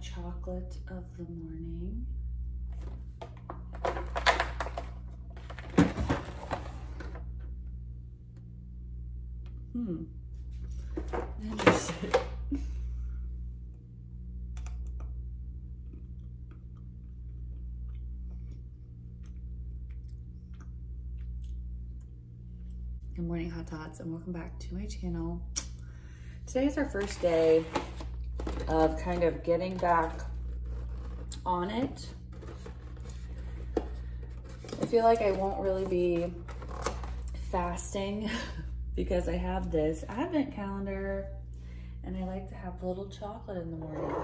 chocolate of the morning. Interesting. Good morning, Hot Tots, and welcome back to my channel. Today is our first day of kind of getting back on it. I feel like I won't really be fasting because I have this advent calendar and I like to have a little chocolate in the morning.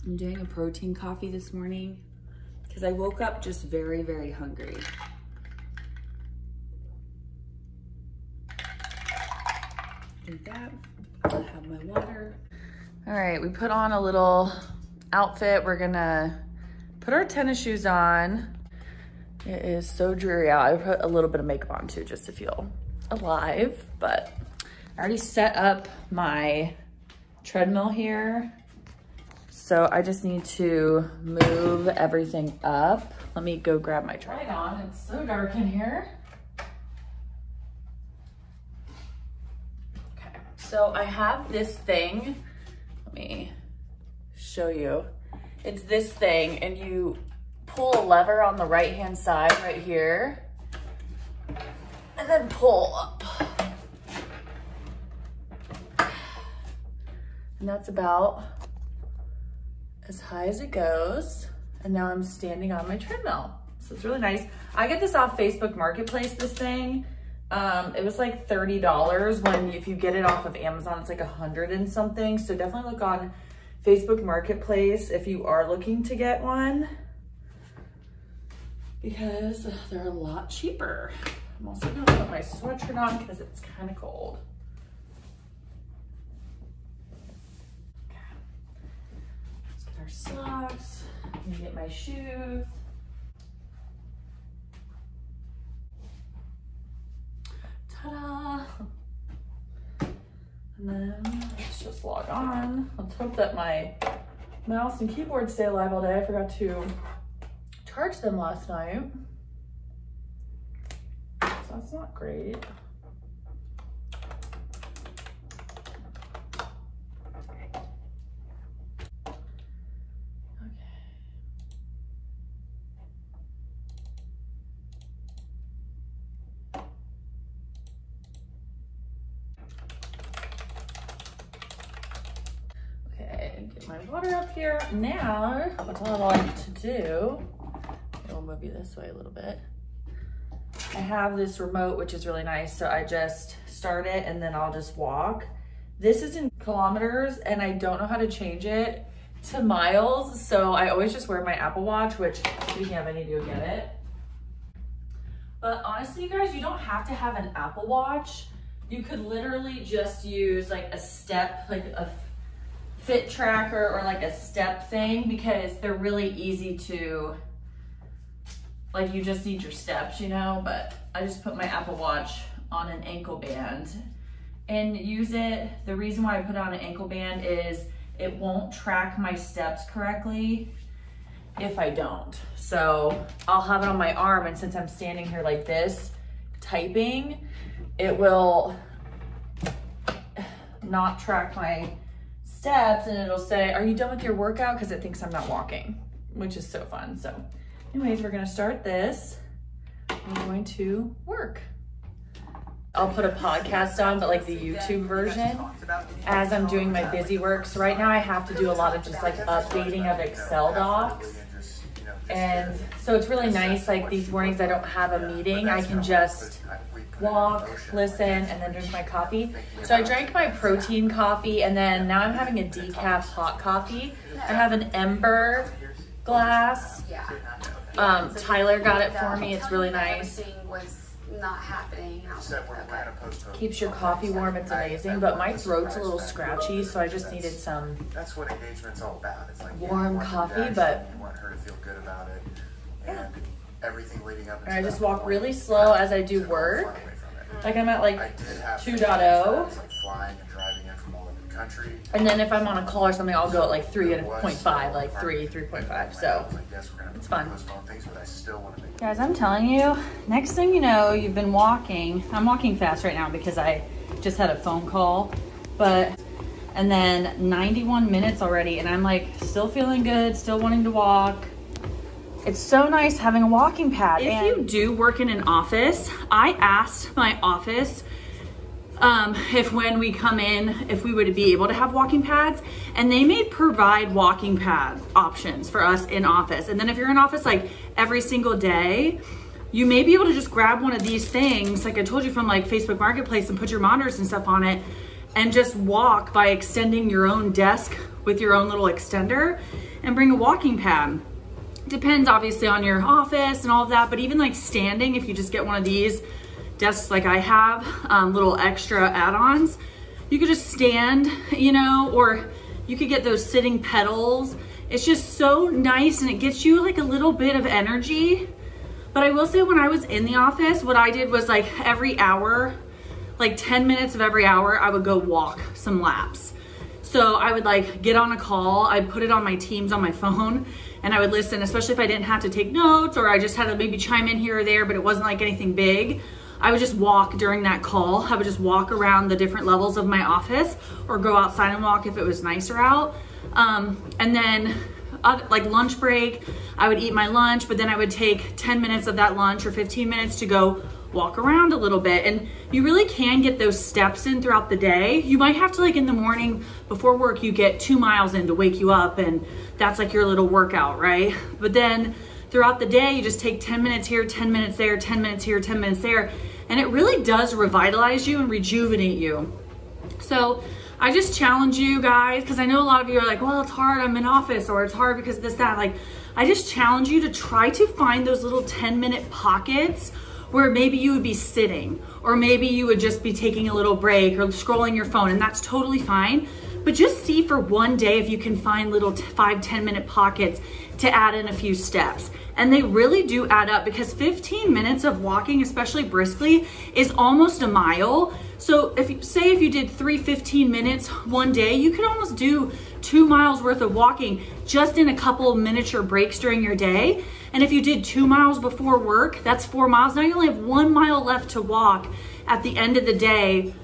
I'm doing a protein coffee this morning because I woke up just very, very hungry. Do that. I'll have my water. All right, we put on a little outfit. We're gonna put our tennis shoes on. It is so dreary out. I put a little bit of makeup on too, just to feel alive, but I already set up my treadmill here. So I just need to move everything up. Let me go grab my treadmill. Right on, it's so dark in here. So I have this thing, let me show you. It's this thing and you pull a lever on the right-hand side right here and then pull up. And that's about as high as it goes. And now I'm standing on my treadmill. So it's really nice. I get this off Facebook Marketplace, this thing. It was like $30 when if you get it off of Amazon, it's like 100 and something. So definitely look on Facebook Marketplace if you are looking to get one because they're a lot cheaper. I'm also gonna put my sweatshirt on because it's kind of cold. Okay. Let's get our socks. Let me get my shoes. Ta-da! And then let's just log on. Let's hope that my mouse and keyboard stay alive all day. I forgot to charge them last night. So that's not great. Get my water up here. Now, what I like to do, I'll move you this way a little bit. I have this remote, which is really nice. So I just start it and then I'll just walk. This is in kilometers and I don't know how to change it to miles. So I always just wear my Apple Watch, which speaking of, I need to go get it. But honestly, you guys, you don't have to have an Apple Watch. You could literally just use like a step, like a fit tracker or like a step thing because they're really easy to, like you just need your steps, you know, but I just put my Apple Watch on an ankle band and use it. The reason why I put it on an ankle band is it won't track my steps correctly if I don't. So I'll have it on my arm and since I'm standing here like this, typing, it will not track my steps and it'll say, are you done with your workout? Because it thinks I'm not walking, which is so fun. So anyways, we're gonna start this. I'm going to work. I'll put a podcast on, but like the YouTube version as I'm doing my busy work. So right now I have to do a lot of just like updating of Excel docs. And so it's really nice, like these mornings I don't have a meeting, I can just walk, listen, and then drink my coffee. So I drank my protein coffee and then now I'm having a decaf hot coffee. I have an Ember glass. Tyler got it for me. It's really nice. Not happening. Keeps your coffee warm. It's amazing, but my throat's a little scratchy, so I just needed some that's what engagement's all about. It's like warm coffee, but you want her to feel good about it, and everything leading up. And I just walk really slow as I do work. Like I'm at like 2.0. Like flying and driving in from all over the country. And then if I'm on a call or something, I'll go at like 3.5, like 3.5. So it's fun. Guys, I'm telling you, next thing you know, you've been walking. I'm walking fast right now because I just had a phone call, and then 91 minutes already, and I'm like still feeling good, still wanting to walk. It's so nice having a walking pad. If you do work in an office, I asked my office if when we come in, if we would be able to have walking pads, and they may provide walking pad options for us in office. And then if you're in office like every single day, you may be able to just grab one of these things, like I told you, from like Facebook Marketplace, and put your monitors and stuff on it and just walk by extending your own desk with your own little extender and bring a walking pad. Depends obviously on your office and all of that, but even like standing, if you just get one of these desks like I have, little extra add-ons, you could just stand, you know, or you could get those sitting pedals. It's just so nice, and it gets you like a little bit of energy. But I will say, when I was in the office, what I did was like every hour, like 10 minutes of every hour, I would go walk some laps. So I would like get on a call, I'd put it on my Teams on my phone, and I would listen, especially if I didn't have to take notes, or I just had to maybe chime in here or there, but it wasn't like anything big. I would just walk during that call. I would just walk around the different levels of my office, or go outside and walk if it was nicer out. And then like lunch break, I would eat my lunch, but then I would take 10 minutes of that lunch or 15 minutes to go walk around a little bit. And you really can get those steps in throughout the day. You might have to, like in the morning before work, you get 2 miles in to wake you up, and that's like your little workout, right? But then throughout the day, you just take 10 minutes here, 10 minutes there, 10 minutes here, 10 minutes there. And it really does revitalize you and rejuvenate you. So I just challenge you guys, because I know a lot of you are like, well, it's hard, I'm in office, or it's hard because this, that. Like, I just challenge you to try to find those little 10-minute pockets where maybe you would be sitting, or maybe you would just be taking a little break or scrolling your phone, and that's totally fine. But just see for one day if you can find little 5-10 minute pockets to add in a few steps. And they really do add up, because 15 minutes of walking, especially briskly, is almost a mile. So if you did 3 15 minutes one day, you could almost do 2 miles worth of walking just in a couple of miniature breaks during your day. And if you did 2 miles before work, that's 4 miles. Now you only have 1 mile left to walk at the end of the day,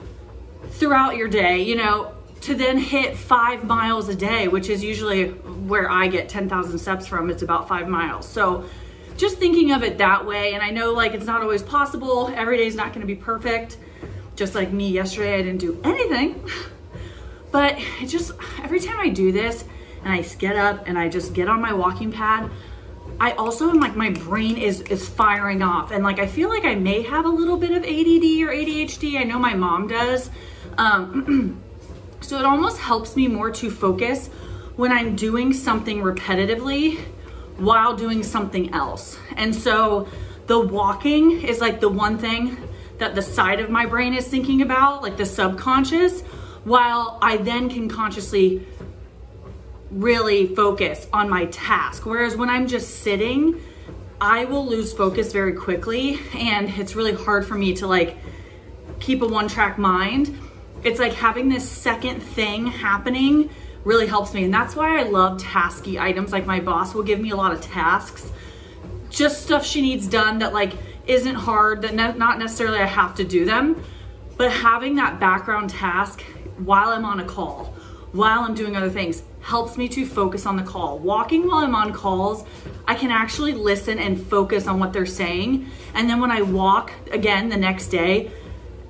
throughout your day, you know, to then hit 5 miles a day, which is usually where I get 10,000 steps from. It's about 5 miles. So just thinking of it that way. And I know like it's not always possible. Every day is not going to be perfect. Just like me yesterday, I didn't do anything. But it just, every time I do this and I get up and I just get on my walking pad, I also am like, my brain is firing off. And like, I feel like I may have a little bit of ADD or ADHD. I know my mom does. So it almost helps me more to focus when I'm doing something repetitively while doing something else. And so the walking is like the one thing that the side of my brain is thinking about, like the subconscious, while I then can consciously really focus on my task. Whereas when I'm just sitting, I will lose focus very quickly, and it's really hard for me to like keep a one-track mind. It's like having this second thing happening really helps me. And that's why I love tasky items. Like my boss will give me a lot of tasks, just stuff she needs done that like isn't hard, that not necessarily I have to do them, but having that background task while I'm on a call, while I'm doing other things, helps me to focus on the call. Walking while I'm on calls, I can actually listen and focus on what they're saying. And then when I walk again the next day,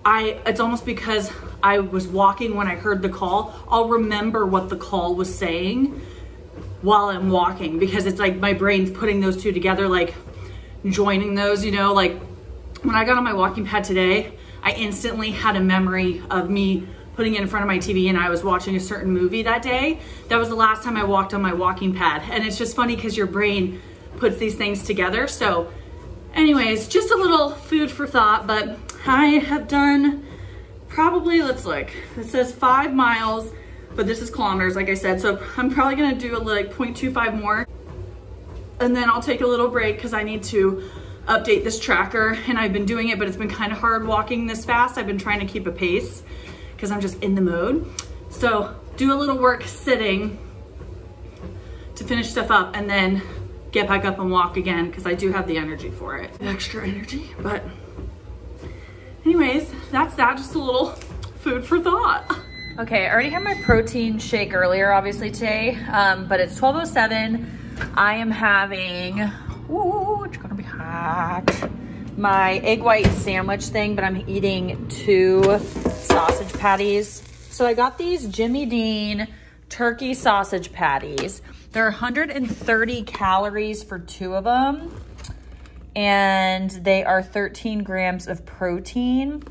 it's almost because I was walking when I heard the call, I'll remember what the call was saying while I'm walking, because it's like my brain's putting those two together, like joining those, you know. Like when I got on my walking pad today, I instantly had a memory of me putting it in front of my TV and I was watching a certain movie that day. That was the last time I walked on my walking pad. And it's just funny because your brain puts these things together. So anyways, just a little food for thought, but I have done probably, let's look, it says 5 miles, but this is kilometers, like I said. So I'm probably gonna do like 0.25 more. And then I'll take a little break because I need to update this tracker, and I've been doing it, but it's been kind of hard walking this fast. I've been trying to keep a pace because I'm just in the mode. So do a little work sitting to finish stuff up and then get back up and walk again because I do have the energy for it. Extra energy, but anyways, that's that, just a little food for thought. Okay, I already had my protein shake earlier, obviously today, but it's 12:07. I am having, ooh, it's gonna be hot, my egg white sandwich thing, but I'm eating 2 sausage patties. So I got these Jimmy Dean turkey sausage patties. They're 130 calories for 2 of them, and they are 13 grams of protein.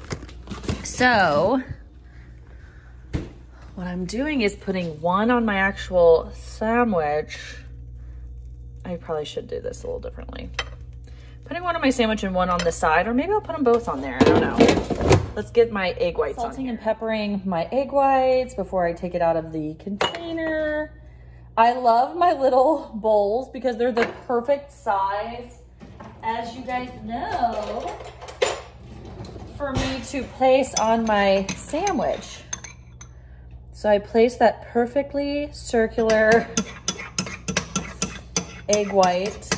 So what I'm doing is putting 1 on my actual sandwich. I probably should do this a little differently. Putting 1 on my sandwich and 1 on the side, or maybe I'll put them both on there, I don't know. Let's get my egg whites on here. Salting and peppering my egg whites before I take it out of the container. I love my little bowls because they're the perfect size, as you guys know, for me to place on my sandwich. So I place that perfectly circular egg white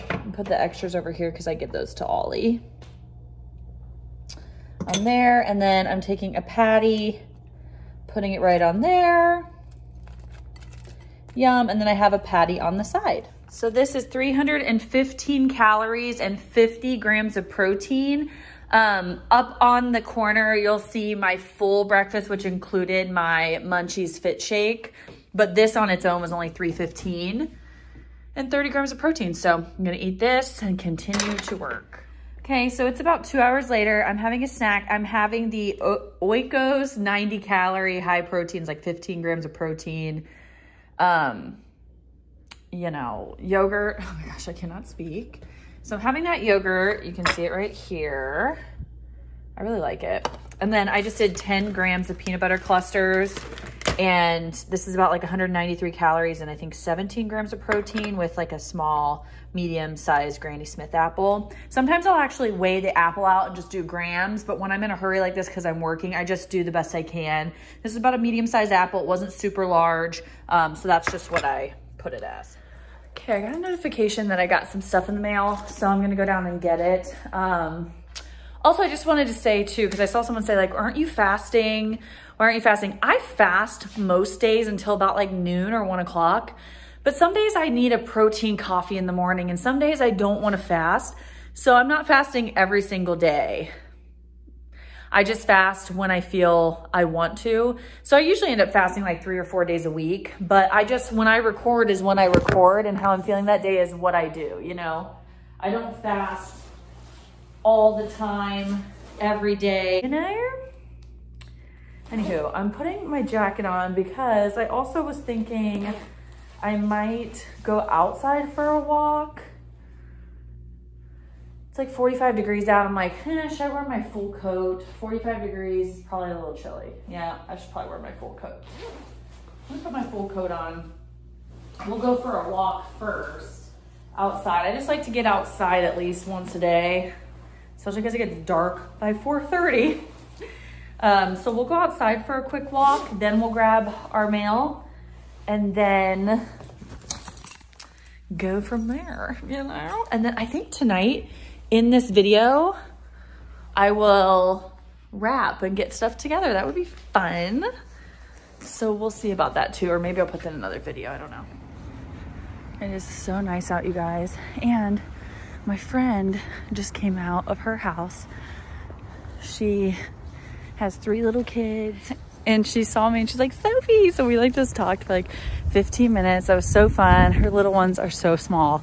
and put the extras over here because I give those to Ollie. On there, and then I'm taking a patty, putting it right on there. Yum, and then I have a patty on the side. So this is 315 calories and 50 grams of protein. Up on the corner, you'll see my full breakfast, which included my Munchies Fit Shake, but this on its own was only 315 and 30 grams of protein. So I'm gonna eat this and continue to work. Okay, so it's about 2 hours later. I'm having a snack. I'm having the Oikos 90 calorie high proteins, like 15 grams of protein. You know, yogurt. Oh my gosh, I cannot speak. So I'm having that yogurt. You can see it right here. I really like it. And then I just did 10 grams of peanut butter clusters. And this is about like 193 calories and I think 17 grams of protein with like a small, medium-sized Granny Smith apple. Sometimes I'll actually weigh the apple out and just do grams, but when I'm in a hurry like this because I'm working, I just do the best I can. This is about a medium-sized apple. It wasn't super large, so that's just what I put it as. Okay, I got a notification that I got some stuff in the mail, so I'm gonna go down and get it. Also, I just wanted to say too, because I saw someone say like, aren't you fasting? Why aren't you fasting? I fast most days until about like noon or 1 o'clock, but some days I need a protein coffee in the morning and some days I don't want to fast. So I'm not fasting every single day. I just fast when I feel I want to. So I usually end up fasting like 3 or 4 days a week, but I just, when I record is when I record and how I'm feeling that day is what I do, you know? I don't fast all the time, every day, you know? Anywho, I'm putting my jacket on because I also was thinking I might go outside for a walk. It's like 45 degrees out. I'm like, should I wear my full coat? 45 degrees is probably a little chilly. Yeah, I should probably wear my full coat. Let me put my full coat on. We'll go for a walk first outside. I just like to get outside at least once a day, especially because it gets dark by 4:30. So we'll go outside for a quick walk, then we'll grab our mail and then go from there, you know? And then I think tonight in this video, I will wrap and get stuff together. That would be fun. So we'll see about that too, or maybe I'll put that in another video, I don't know. It is so nice out, you guys. And my friend just came out of her house. She has 3 little kids and she saw me and she's like, Sophie. So we like just talked for like 15 minutes. That was so fun. Her little ones are so small.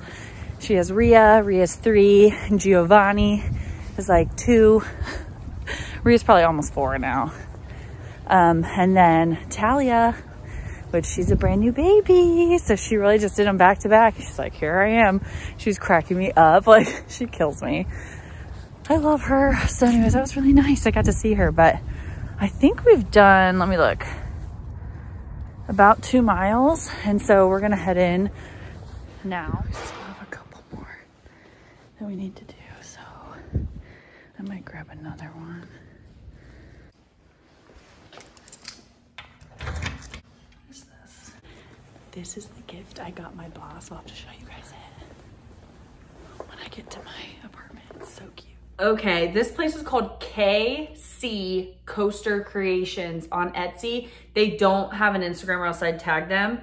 She has Ria's 3, and Giovanni is like 2. Ria's probably almost 4 now. And then Talia, which she's a brand new baby. So she really just did them back to back. She's like, here I am. She's cracking me up. Like, she kills me. I love her. So anyways, that was really nice. I got to see her, but I think we've done, let me look, about 2 miles. And so we're gonna head in now. We still have a couple more that we need to do. So I might grab another one. this is the gift I got my boss. I'll have to show you guys it when I get to my apartment. It's so cute. Okay, this place is called KC Coaster Creations on Etsy. They don't have an Instagram or else I'd tag them.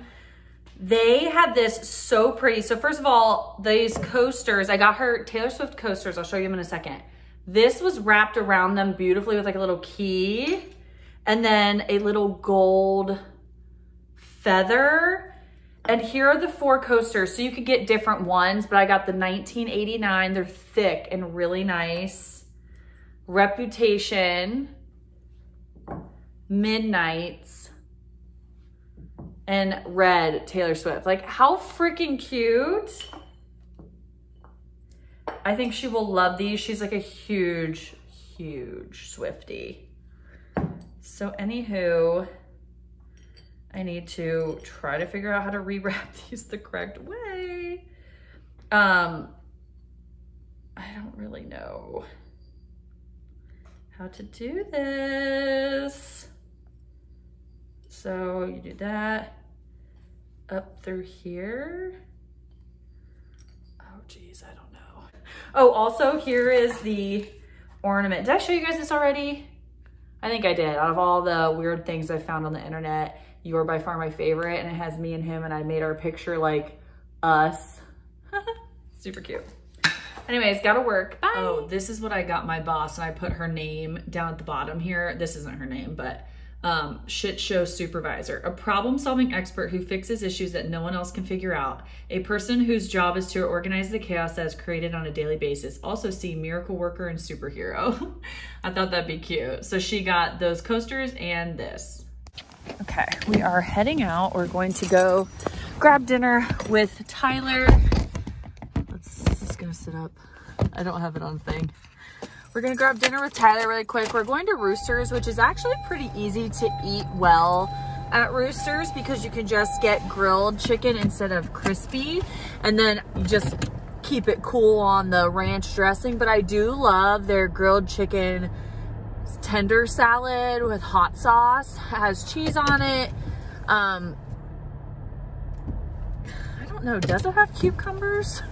They had this so pretty. So first of all, these coasters, I got her Taylor Swift coasters. I'll show you them in a second. This was wrapped around them beautifully with like a little key and then a little gold feather. And here are the 4 coasters. So you could get different ones, but I got the 1989. They're thick and really nice. Reputation, Midnights, and Red Taylor Swift. Like, how freaking cute. I think she will love these. She's like a huge, huge Swiftie. So anywho, I need to try to figure out how to rewrap these the correct way. I don't really know how to do this. So you do that up through here. Oh geez, I don't know. Oh, also here is the ornament. Did I show you guys this already? I think I did. Out of all the weird things I found on the internet, you are by far my favorite, and it has me and him, and I made our picture like us. Super cute. Anyways, gotta work. Bye. Oh, this is what I got my boss, and I put her name down at the bottom here. This isn't her name, but shit show supervisor, a problem-solving expert who fixes issues that no one else can figure out, a person whose job is to organize the chaos that is created on a daily basis. Also see miracle worker and superhero. I thought that'd be cute. So she got those coasters and this. Okay, we are heading out. We're going to go grab dinner with Tyler. Just gonna sit up. I don't have it on thing. We're gonna grab dinner with Tyler really quick. We're going to Roosters, which is actually pretty easy to eat well at Roosters because you can just get grilled chicken instead of crispy, and then you just keep it cool on the ranch dressing. But I do love their grilled chicken tender salad with hot sauce. It has cheese on it. I don't know, does it have cucumbers?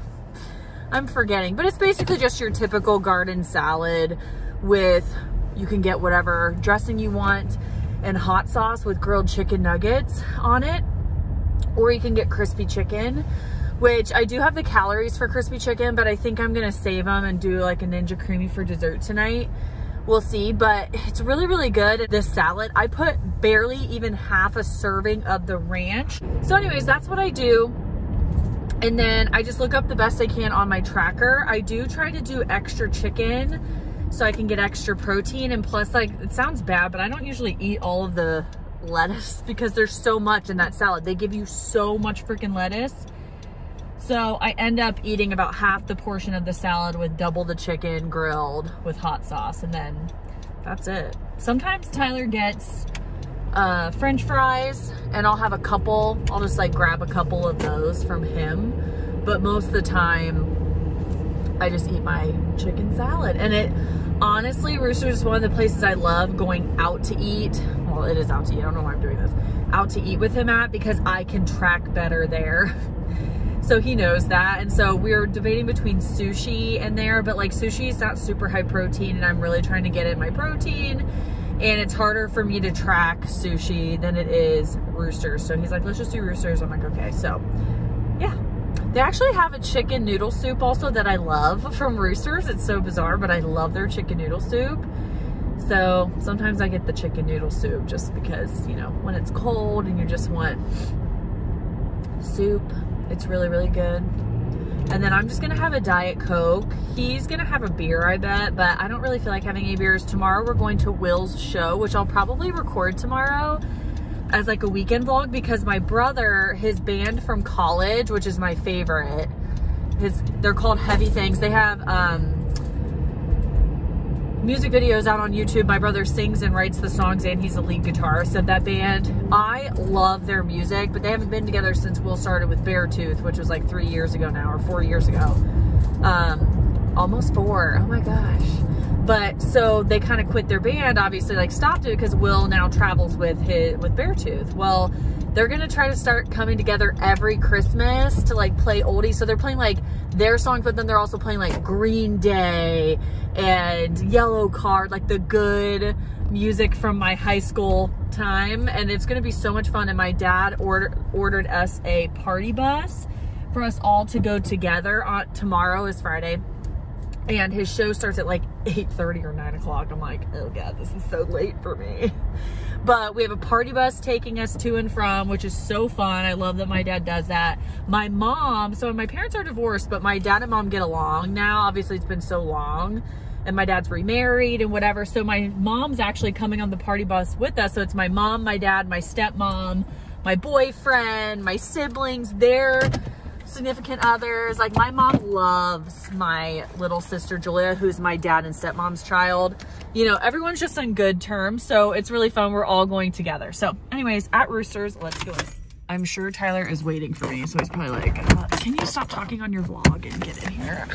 I'm forgetting, but it's basically just your typical garden salad with, you can get whatever dressing you want, and hot sauce with grilled chicken nuggets on it, or you can get crispy chicken, which I do have the calories for crispy chicken, but I think I'm gonna save them and do like a Ninja Creamy for dessert tonight. We'll see, but it's really, really good. This salad, I put barely even half a serving of the ranch. So anyways, that's what I do. And then I just look up the best I can on my tracker. I do try to do extra chicken so I can get extra protein. And plus, like, it sounds bad, but I don't usually eat all of the lettuce because there's so much in that salad. They give you so much freaking lettuce. So I end up eating about half the portion of the salad with double the chicken grilled with hot sauce. And then that's it. Sometimes Tyler gets French fries, and I'll have a couple. I'll just like grab a couple of those from him, but most of the time I just eat my chicken salad. And it honestly, Roosters is one of the places I love going out to eat. Well, it is out to eat. I don't know why I'm doing this. Out to eat with him at, because I can track better there. So he knows that. And so we're debating between sushi and there, but like sushi is not super high protein, and I'm really trying to get in my protein. And it's harder for me to track sushi than it is Roosters. So he's like, let's just do Roosters. I'm like, okay. So yeah, they actually have a chicken noodle soup also that I love from Roosters. It's so bizarre, but I love their chicken noodle soup. So sometimes I get the chicken noodle soup just because, you know, when it's cold and you just want soup, it's really, really good. And then I'm just gonna have a Diet Coke. He's gonna have a beer, I bet, but I don't really feel like having any beers. Tomorrow we're going to Will's show, which I'll probably record tomorrow as like a weekend vlog, because my brother, his band from college, which is my favorite, they're called Heavy Things. They have music videos out on YouTube. My brother sings and writes the songs, and he's the lead guitarist of that band. I love their music, but they haven't been together since Will started with Beartooth, which was like 3 years ago now, or 4 years ago. Almost 4, oh my gosh. But so they kind of quit their band, obviously, like stopped it because Will now travels with Beartooth. Well, they're gonna try to start coming together every Christmas to like play oldies. So they're playing like their songs, but then they're also playing like Green Day and Yellow Card, like the good music from my high school time. And it's gonna be so much fun. And my dad ordered us a party bus for us all to go together. Tomorrow is Friday. And his show starts at like 8:30 or 9 o'clock. I'm like, oh God, this is so late for me. But we have a party bus taking us to and from, which is so fun. I love that my dad does that. My mom, so my parents are divorced, but my dad and mom get along now. Obviously, it's been so long. And my dad's remarried and whatever. So my mom's actually coming on the party bus with us. So it's my mom, my dad, my stepmom, my boyfriend, my siblings, their significant others. Like my mom loves my little sister Julia, who's my dad and stepmom's child. You know, everyone's just on good terms, so it's really fun. We're all going together. So anyways, at Roosters, let's go in. I'm sure Tyler is waiting for me, so he's probably like, can you stop talking on your vlog and get in here?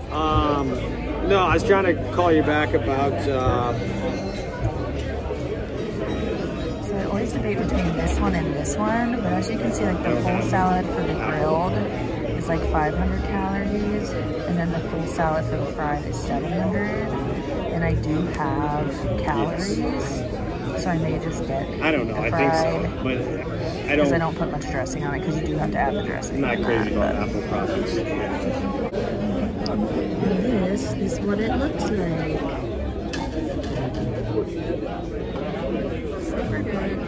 No, I was trying to call you back about So I always debate between this one and this one, but as you can see, like the full salad for the grilled is like 500 calories, and then the full salad for the fried is 700. And I do have calories, so I may just get I don't know, I think so, but because I don't put much dressing on it, because you do have to add the dressing. I'm not crazy about apple products. This is what it looks like. Super good.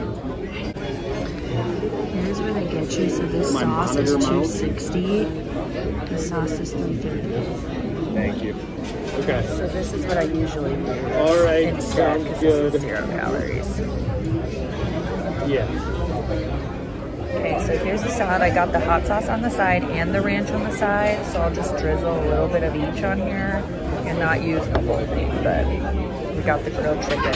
Here's where they get you. So this sauce is $2.60. The sauce is $3.30. Thank you. Okay. So this is what I usually do. All right. Instead, Sounds because good. this is 0 calories. Yeah. Okay, so here's the salad. I got the hot sauce on the side and the ranch on the side, so I'll just drizzle a little bit of each on here and not use the whole thing, but we got the grilled chicken.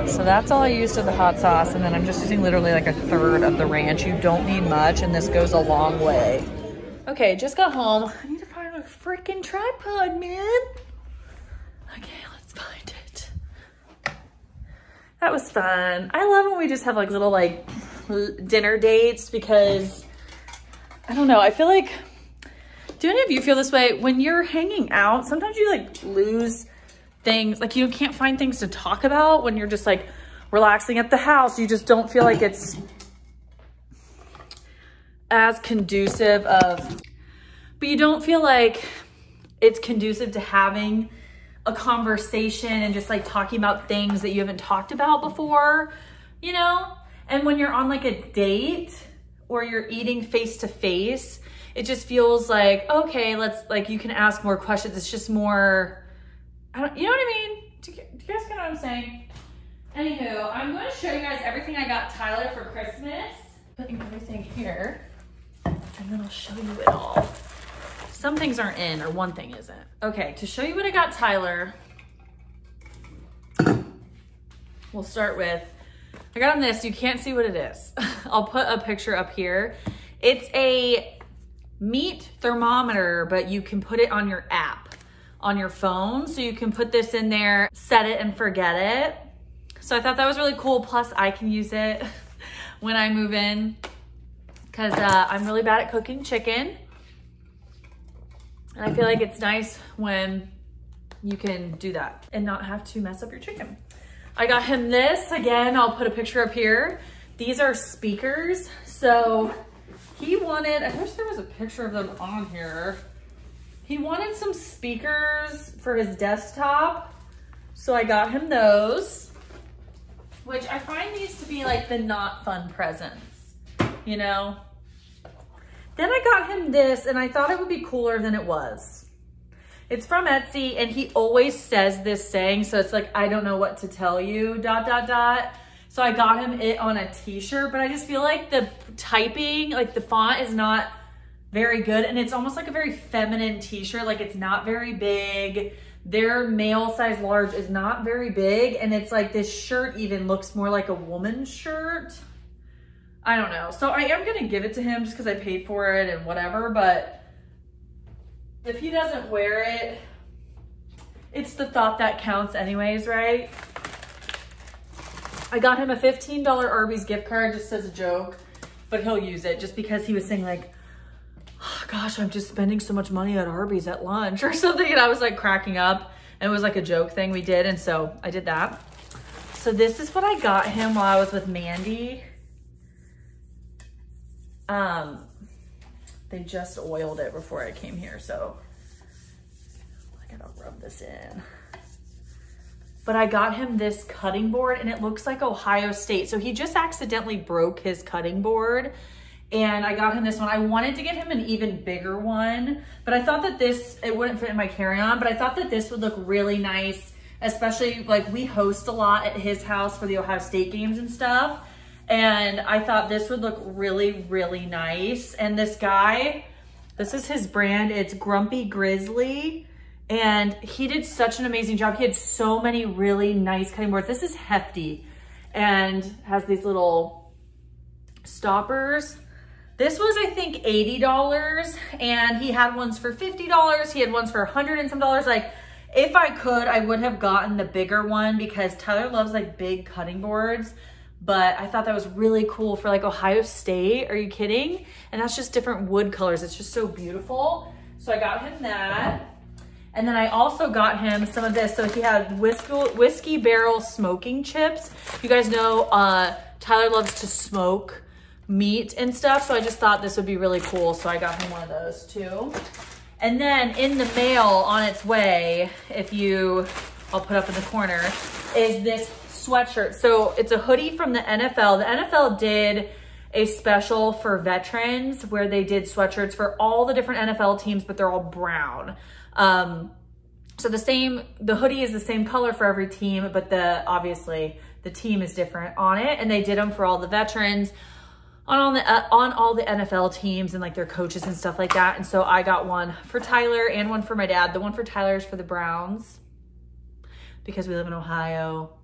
So that's all I used of the hot sauce, and then I'm just using literally like a third of the ranch. You don't need much, and this goes a long way. Okay, just got home. I need to find a freaking tripod, man. Okay, let's find it. That was fun. I love when we just have like little like dinner dates, because I don't know, I feel like, do any of you feel this way? When you're hanging out, sometimes you like lose things, like you can't find things to talk about when you're just like relaxing at the house. You just don't feel like it's as conducive of, but you don't feel like it's conducive to having a conversation and just like talking about things that you haven't talked about before, you know? And when you're on like a date or you're eating face to face, it just feels like, okay, let's like, you can ask more questions. It's just more, you know what I mean? Do you guys get what I'm saying? Anywho, I'm going to show you guys everything I got Tyler for Christmas. Putting everything here, and then I'll show you it all. Some things aren't in, or one thing isn't. Okay, to show you what I got Tyler, we'll start with, I got him this. You can't see what it is. I'll put a picture up here. It's a meat thermometer, but you can put it on your app on your phone. So you can put this in there, set it and forget it. So I thought that was really cool. Plus I can use it when I move in, because I'm really bad at cooking chicken. And I feel like it's nice when you can do that and not have to mess up your chicken. I got him this, again, I'll put a picture up here. These are speakers. So he wanted, I wish there was a picture of them on here. He wanted some speakers for his desktop. So I got him those, which I find these to be like the not fun presents, you know? Then I got him this, and I thought it would be cooler than it was. It's from Etsy, and he always says this saying, so it's like, I don't know what to tell you, ... So I got him it on a t-shirt, but I just feel like the typing, like the font is not very good, and it's almost like a very feminine t-shirt, like it's not very big. Their male size large is not very big, and it's like this shirt even looks more like a woman's shirt. I don't know. So I am gonna give it to him just because I paid for it and whatever, but if he doesn't wear it it's the thought that counts anyways, right? I got him a $15 Arby's gift card just as a joke, but he'll use it just because he was saying like, oh, gosh, I'm just spending so much money at Arby's at lunch or something. And I was like cracking up, and it was like a joke thing we did. And so I did that. So this is what I got him while I was with Mandy. They just oiled it before I came here, so I gotta rub this in. But I got him this cutting board, and it looks like Ohio State. So he just accidentally broke his cutting board, and I got him this one. I wanted to get him an even bigger one, but I thought that this, it wouldn't fit in my carry-on, but I thought that this would look really nice, especially like we host a lot at his house for the Ohio State games and stuff. And I thought this would look really, really nice. And this guy, this is his brand. It's Grumpy Grizzly. And he did such an amazing job. He had so many really nice cutting boards. This is hefty and has these little stoppers. This was, I think, $80. And he had ones for $50. He had ones for $100 and some dollars. Like, if I could, I would have gotten the bigger one because Tyler loves like big cutting boards. But I thought that was really cool for like Ohio State. Are you kidding? And that's just different wood colors. It's just so beautiful. So I got him that. And then I also got him some of this. So he had whiskey barrel smoking chips. You guys know Tyler loves to smoke meat and stuff. So I just thought this would be really cool. So I got him one of those too. And then in the mail on its way, I'll put up in the corner, is this sweatshirt. So it's a hoodie from the NFL. The NFL did a special for veterans where they did sweatshirts for all the different NFL teams, but they're all brown. So the hoodie is the same color for every team, but obviously the team is different on it. And they did them for all the veterans on all the NFL teams and like their coaches and stuff like that. And so I got one for Tyler and one for my dad. The one for Tyler is for the Browns because we live in Ohio.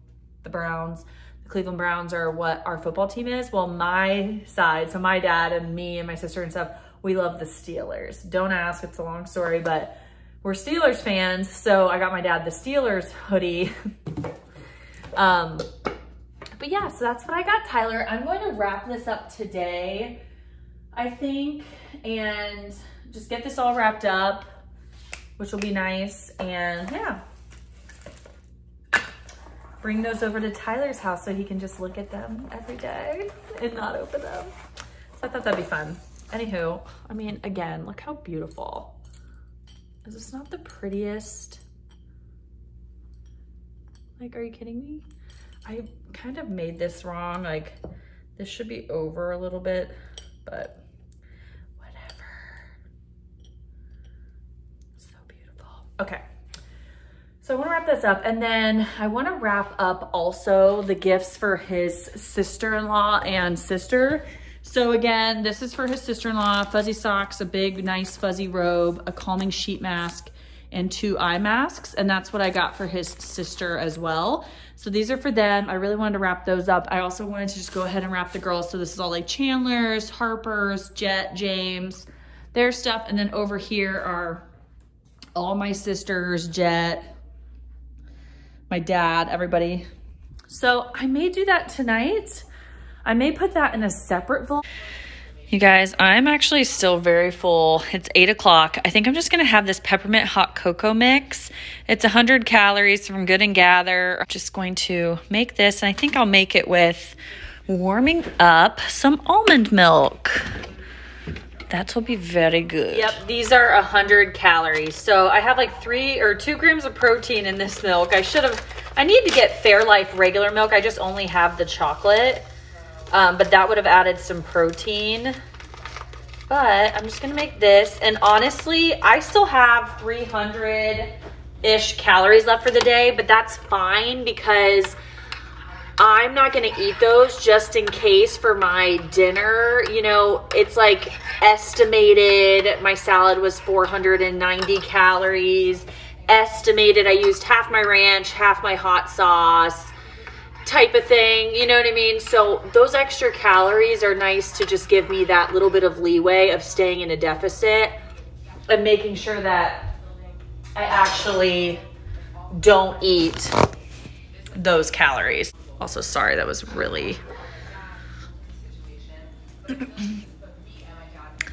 The Browns, the Cleveland Browns are what our football team is. Well, my side, so my dad and me and my sister and stuff, we love the Steelers. Don't ask, it's a long story, but we're Steelers fans. So I got my dad the Steelers hoodie. But yeah, so that's what I got Tyler. I'm going to wrap this up today, I think, and just get this all wrapped up, which will be nice. And yeah. Bring those over to Tyler's house so he can just look at them every day and not open them. So I thought that'd be fun. Anywho, I mean, again, look how beautiful. Is this not the prettiest? Like, are you kidding me? I kind of made this wrong. Like, this should be over a little bit, but whatever. So beautiful. Okay. So I want to wrap this up, and then I want to wrap up also the gifts for his sister-in-law and sister. So again, this is for his sister-in-law, fuzzy socks, a big, nice fuzzy robe, a calming sheet mask, and 2 eye masks. And that's what I got for his sister as well. So these are for them. I really wanted to wrap those up. I also wanted to just go ahead and wrap the girls. So this is all like Chandler's, Harper's, Jet, James, their stuff. And then over here are all my sisters, Jet, my dad, everybody. So I may do that tonight. I may put that in a separate vlog. You guys, I'm actually still very full. It's 8 o'clock. I think I'm just gonna have this peppermint hot cocoa mix. It's 100 calories from Good and Gather. I'm just going to make this, and I think I'll make it with warming up some almond milk. That will be very good. Yep, these are 100 calories. So I have like 3 or 2 grams of protein in this milk. I need to get Fairlife regular milk. I just only have the chocolate. But that would have added some protein. But I'm just gonna make this. And honestly, I still have 300-ish calories left for the day, but that's fine because I'm not gonna eat those just in case for my dinner. You know, it's like estimated, my salad was 490 calories. Estimated I used half my ranch, half my hot sauce type of thing, you know what I mean? So those extra calories are nice to just give me that little bit of leeway of staying in a deficit and making sure that I actually don't eat those calories. Also, sorry, that was really,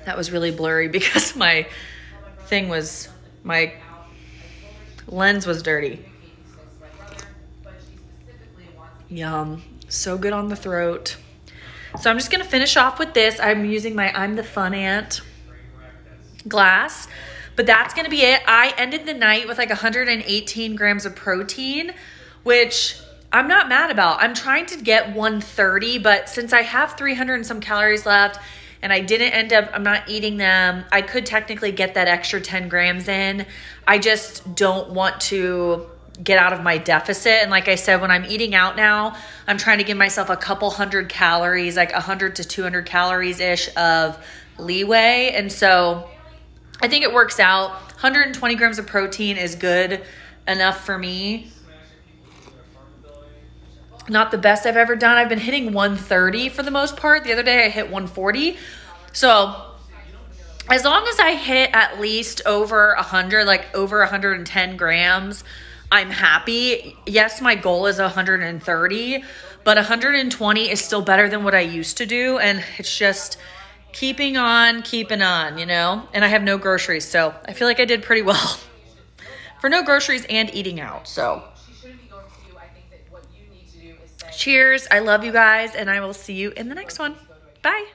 that was really blurry because my lens was dirty. Yum. So good on the throat. So I'm just going to finish off with this. I'm using my I'm the Fun Ant glass, but that's going to be it. I ended the night with like 118 grams of protein, which I'm not mad about. I'm trying to get 130, but since I have 300 and some calories left and I didn't end up, I'm not eating them, I could technically get that extra 10 grams in. I just don't want to get out of my deficit. And like I said, when I'm eating out now, I'm trying to give myself a couple hundred calories, like 100 to 200 calories ish of leeway. And so I think it works out. 120 grams of protein is good enough for me. Not the best I've ever done. I've been hitting 130 for the most part. The other day I hit 140. So as long as I hit at least over 100, like over 110 grams, I'm happy. Yes, my goal is 130, but 120 is still better than what I used to do. And it's just keeping on, you know? And I have no groceries, so I feel like I did pretty well for no groceries and eating out. So cheers. I love you guys, and I will see you in the next one. Bye.